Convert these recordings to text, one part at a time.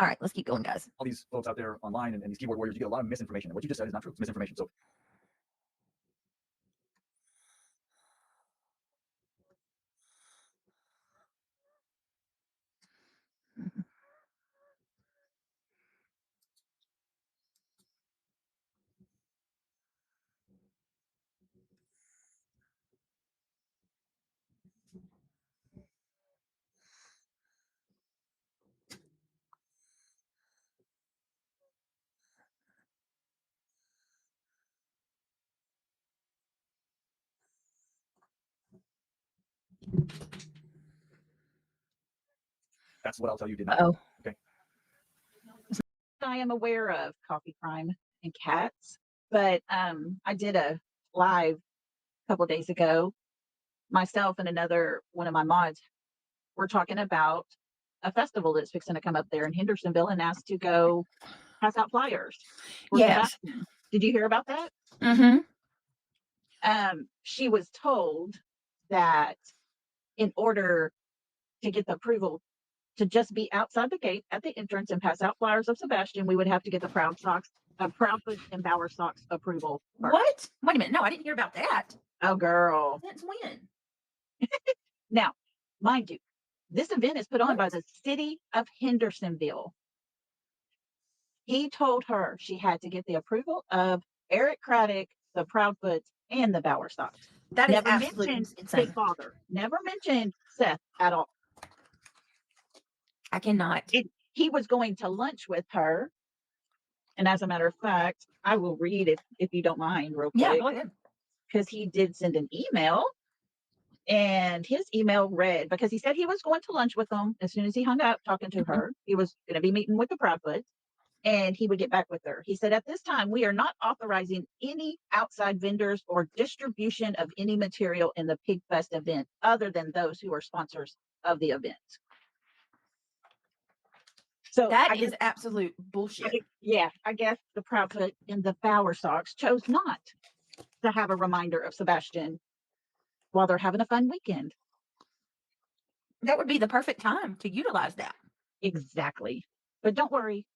All right, let's keep going, guys. All these folks out there online and these keyboard warriors, you get a lot of misinformation. And what you just said is not true. It's misinformation. So that's what I'll tell you did not. Oh, Okay. I am aware of coffee crime and cats, but I did a live a couple days ago. Myself and another one of my mods were talking about a festival that's fixing to come up there in Hendersonville and asked to go pass out flyers. yes. Did you hear about that? Mm-hmm. She was told that in order to get the approval to just be outside the gate at the entrance and pass out flyers of Sebastian, we would have to get the Proudfoot and Bowersox approval first. What? Wait a minute. No, I didn't hear about that. Oh, girl. Since when? Now, mind you, this event is put on by the city of Hendersonville. He told her she had to get the approval of Eric Craddock, the Proudfoots, and the Bowersox. That is Never absolutely mentioned insane. his father. Never mentioned Seth at all. I cannot. He was going to lunch with her. And as a matter of fact, I will read it if you don't mind real quick. Yeah, go ahead. Because he did send an email. And his email read, because he said he was going to lunch with them as soon as he hung up talking to her. He was going to be meeting with the Proudfoots and he would get back with her. He said, at this time, we are not authorizing any outside vendors or distribution of any material in the Pig Fest event other than those who are sponsors of the event. So that is absolute bullshit. I guess the Proudfoot and the Bowersox chose not to have a reminder of Sebastian while they're having a fun weekend. That would be the perfect time to utilize that. Exactly. But don't worry.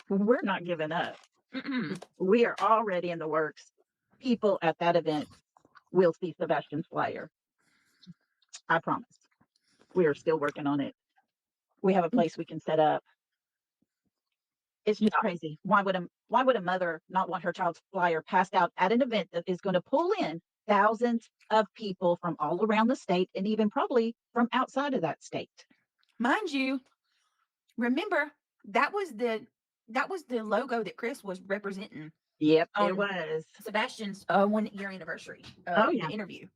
We're not giving up. Mm-mm. We are already in the works. People at that event will see Sebastian's flyer. I promise. We are still working on it. We have a place we can set up. It's just crazy. Why would a mother not want her child's flyer passed out at an event that is going to pull in thousands of people from all around the state and even probably from outside of that state? Mind you, remember that was the logo that Chris was representing. Yep, it was Sebastian's 1 year anniversary. The interview.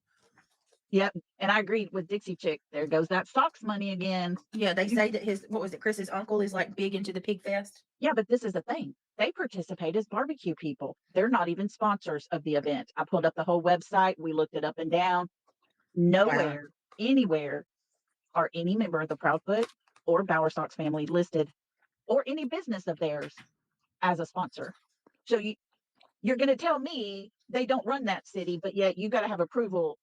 Yep, and I agreed with Dixie Chick. There goes that Sox money again. Yeah, they say that Chris's uncle is like big into the Pig Fest. Yeah, but this is the thing. They participate as barbecue people. They're not even sponsors of the event. I pulled up the whole website. We looked it up and down. Nowhere, anywhere, are any member of the Proudfoot or Bowersox family listed, or any business of theirs as a sponsor. So you're going to tell me they don't run that city, but yet you got to have approval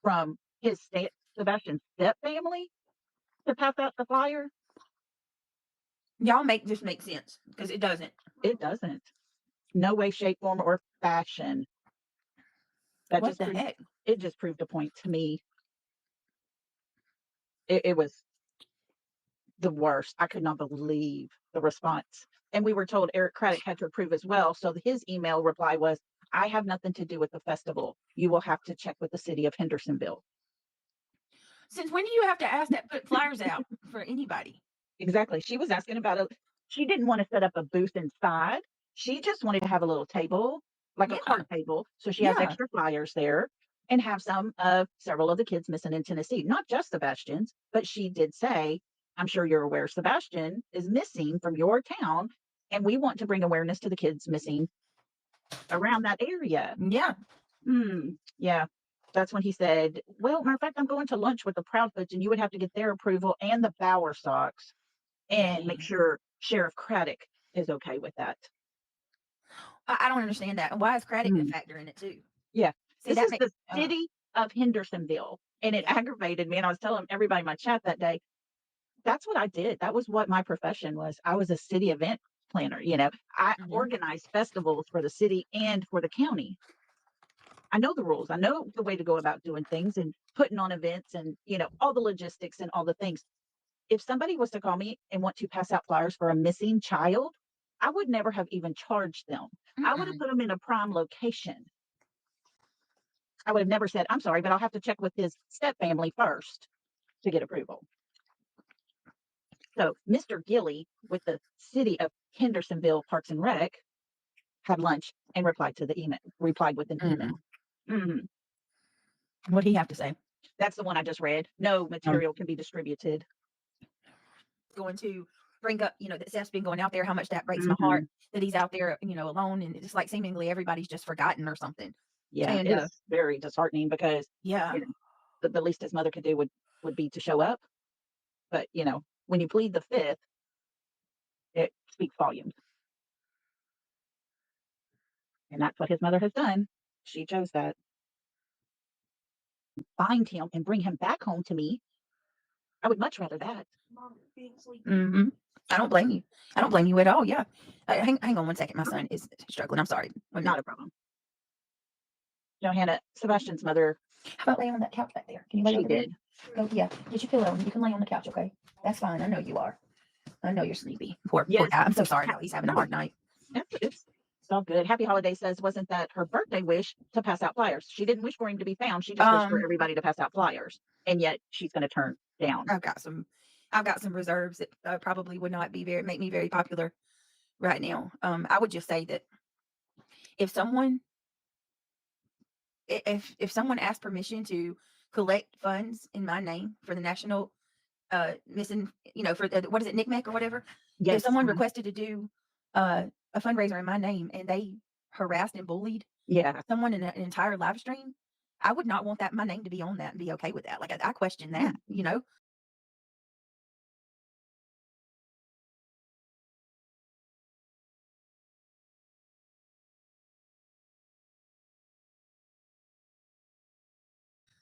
from Sebastian's step family to pass out the flyer? Y'all make sense, because it doesn't. It doesn't. No way, shape, form, or fashion. What the heck? It just proved a point to me. It was the worst. I could not believe the response. And we were told Eric Craddock had to approve as well. So his email reply was, I have nothing to do with the festival. You will have to check with the city of Hendersonville. Since when do you have to ask that put flyers out for anybody? Exactly. She was asking about she didn't want to set up a booth inside. She just wanted to have a little table, like a card table. So she has extra flyers there and have several of the kids missing in Tennessee. Not just Sebastian's, but she did say, I'm sure you're aware Sebastian is missing from your town, and we want to bring awareness to the kids missing around that area. Yeah. Yeah. That's when he said, well, matter of fact, I'm going to lunch with the Proudfoots, and you would have to get their approval and the Bowersox and make sure Sheriff Craddock is okay with that. I don't understand that. Why is Craddock a factor in it too? Yeah. This is the city of Hendersonville, and it aggravated me. And I was telling everybody in my chat that day, That's what I did. That was what my profession was. I was a city event planner, you know. I Mhm. organized festivals for the city and for the county. I know the rules. I know the way to go about doing things and putting on events and, you know, all the logistics and all the things. If somebody was to call me and want to pass out flyers for a missing child, I would never have even charged them. I would have Mm-mm. put them in a prime location. I would have never said, I'm sorry, but I'll have to check with his step family first to get approval. So Mr. Gilly with the city of Hendersonville Parks and Rec had lunch and replied with an Mm. email. Mhm. What'd he have to say? That's the one I just read. No Um, material can be distributed. Going to bring up, that Seth's been going out there, how much that breaks my heart Mhm. that he's out there, alone, and it's like seemingly everybody's just forgotten or something. Yeah, And it is very disheartening because, yeah, you know, the least his mother could do would be to show up. But, you know, when you plead the fifth, it speaks volumes. And that's what his mother has done. She chose that. Find him and bring him back home to me. I would much rather that. hmm I don't blame you. I don't blame you at all. Yeah. Hang on one second. My Okay, son is struggling. I'm sorry. 1 minute. not a problem. Johanna, Sebastian's mother, How about laying on that couch back there? Can you lay she over there? did. Go, yeah. Get your pillow. You can lay on the couch, okay? That's fine. I know you are. I know you're sleepy. Poor Yes. guy. I'm so sorry though. He's having a No, hard night. it's all good. Happy Holiday says, wasn't that her birthday wish to pass out flyers? She didn't wish for him to be found. She just wished for Um, everybody to pass out flyers. And yet she's going to turn down. I've got some, I've got some reserves that probably would not be make me very popular right now. I would just say that if someone if someone asked permission to collect funds in my name for the national missing, for the, what is it, NICMEC or whatever, if Yes. someone requested to do a fundraiser in my name and they harassed and bullied Yeah. someone in an entire live stream, I would not want that my name to be on that and be okay with that. Like I question that.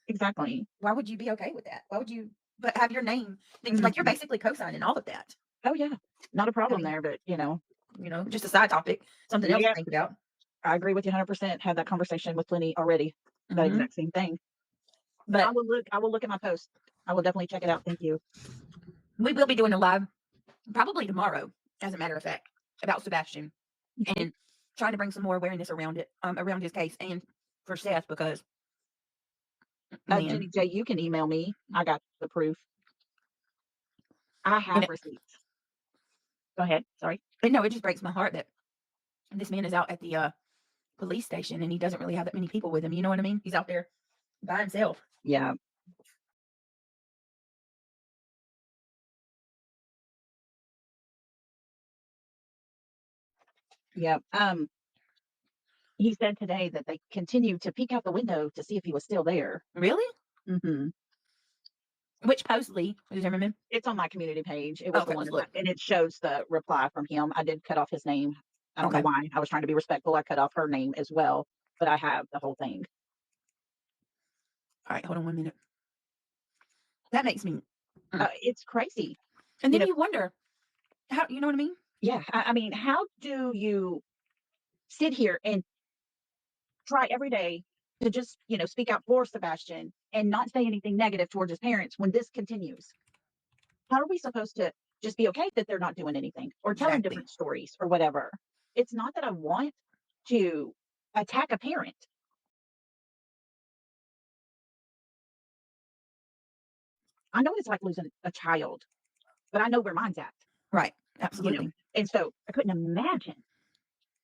Exactly. Why would you be okay with that? Why would you but have your name like you're Mhm. basically co-signing all of that. Oh, yeah. Not a I problem mean, there, but, just a side topic, something else to yeah, think about. I agree with you 100%. Had that conversation with Lenny already. That hmm exact same thing. But But I will look at my post. I will definitely check it out. Thank you. we will be doing a live probably tomorrow, as a matter of fact, about Sebastian Okay. and trying to bring some more awareness around it, around his case and for Seth because Jenny man, J, you can email me. I got the proof. I and have receipts. Go ahead. Sorry. no, it just breaks my heart that this man is out at the police station and he doesn't really have that many people with him. You know what I mean? He's out there by himself. Yeah. Yeah. He said today that they continued to peek out the window to see if he was still there. Really? Hmm. Which post, Lee? Does remember? It's on my community page. It was the Okay, one let's that look. and it shows the reply from him. I did cut off his name. I don't know Okay. why. I was trying to be respectful. I cut off her name as well, but I have the whole thing. All right, hold on 1 minute. That makes me It's crazy. and You then know, you wonder how you know what I mean? yeah. I mean, how do you sit here and try every day to just, speak out for Sebastian and not say anything negative towards his parents when this continues? How are we supposed to just be okay that they're not doing anything or telling Exactly. different stories or whatever? It's not that I want to attack a parent. I know it's like losing a child, but I know where mine's at, Right. you know. Absolutely. And so I couldn't imagine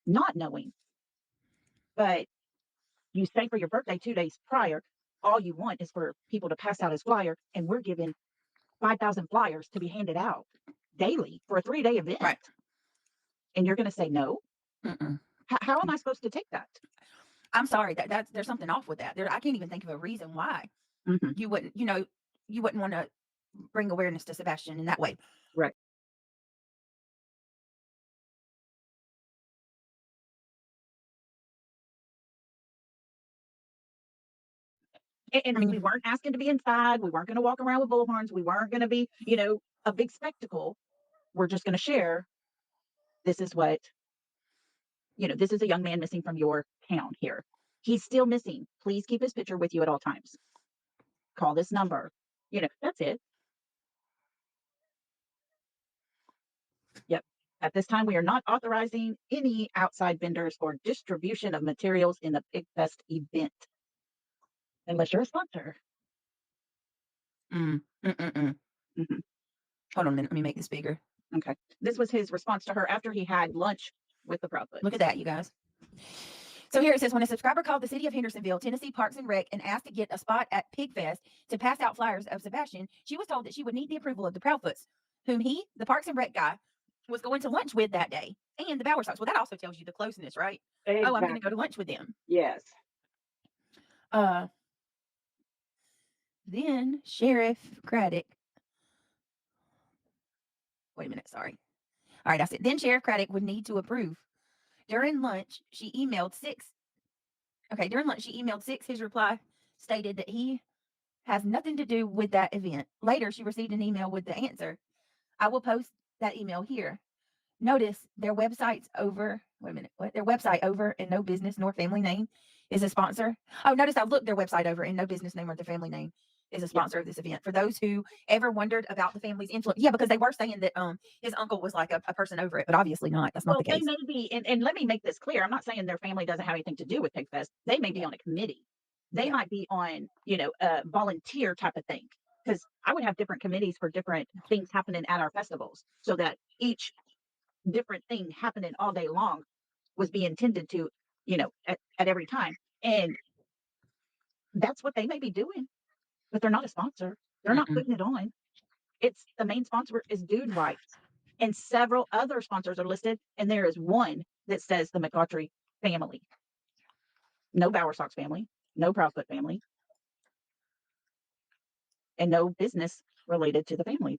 not knowing. But you say for your birthday 2 days prior, all you want is for people to pass out his flyer, and we're giving 5,000 flyers to be handed out daily for a 3-day event. Right. And you're going to say no? Mm-mm. How am I supposed to take that? I'm sorry that's there's something off with that. I can't even think of a reason why Hmm. you wouldn't, you wouldn't want to bring awareness to Sebastian in that way. Right. And I mean, we weren't asking to be inside. We weren't going to walk around with bullhorns. We weren't going to be, a big spectacle. We're just going to share. This is what, this is a young man missing from your town here. He's still missing. Please keep his picture with you at all times. Call this number. That's it. Yep. At this time, we are not authorizing any outside vendors or distribution of materials in the Pig Fest event unless you're a sponsor. mm, mm, mm, mm. Mhm. Hold on a minute. Let me make this bigger. Okay. This was his response to her after he had lunch with the Proudfoots. Look at that, you guys. So here it says, when a subscriber called the city of Hendersonville, Tennessee Parks and Rec and asked to get a spot at Pig Fest to pass out flyers of Sebastian, she was told that she would need the approval of the Proudfoots, whom he, the Parks and Rec guy, was going to lunch with that day, and the Bowersocks. Well, that also tells you the closeness, right? Oh, I'm going to go to lunch with them. Yes. Then Sheriff Craddock. Wait a minute, sorry. All right, I said, then Sheriff Craddock would need to approve. During lunch, she emailed Six. Okay, during lunch, she emailed Six. His reply stated that he has nothing to do with that event. Later, she received an email with the answer. I will post that email here. Notice their website's over. Wait a minute. What? Their website over and no business nor family name is a sponsor. Oh, notice I looked their website over and no business name or their family name is a sponsor of this event. For those who ever wondered about the family's influence, yeah, because they were saying that his uncle was like a person over it, but obviously not. That's not the They case. may be, and let me make this clear. I'm not saying their family doesn't have anything to do with Pig Fest. They may be on a committee. They Yeah. might be on, a volunteer type of thing. Because I would have different committees for different things happening at our festivals, so that each different thing happening all day long was being tended to, at every time. And that's what they may be doing, but they're not a sponsor. They're not Mm-mm. putting it on. It's the main sponsor is Dude Rights, and several other sponsors are listed, and there is one that says the McCautry family. No Bowersox family, no Proudfoot family, and no business related to the family.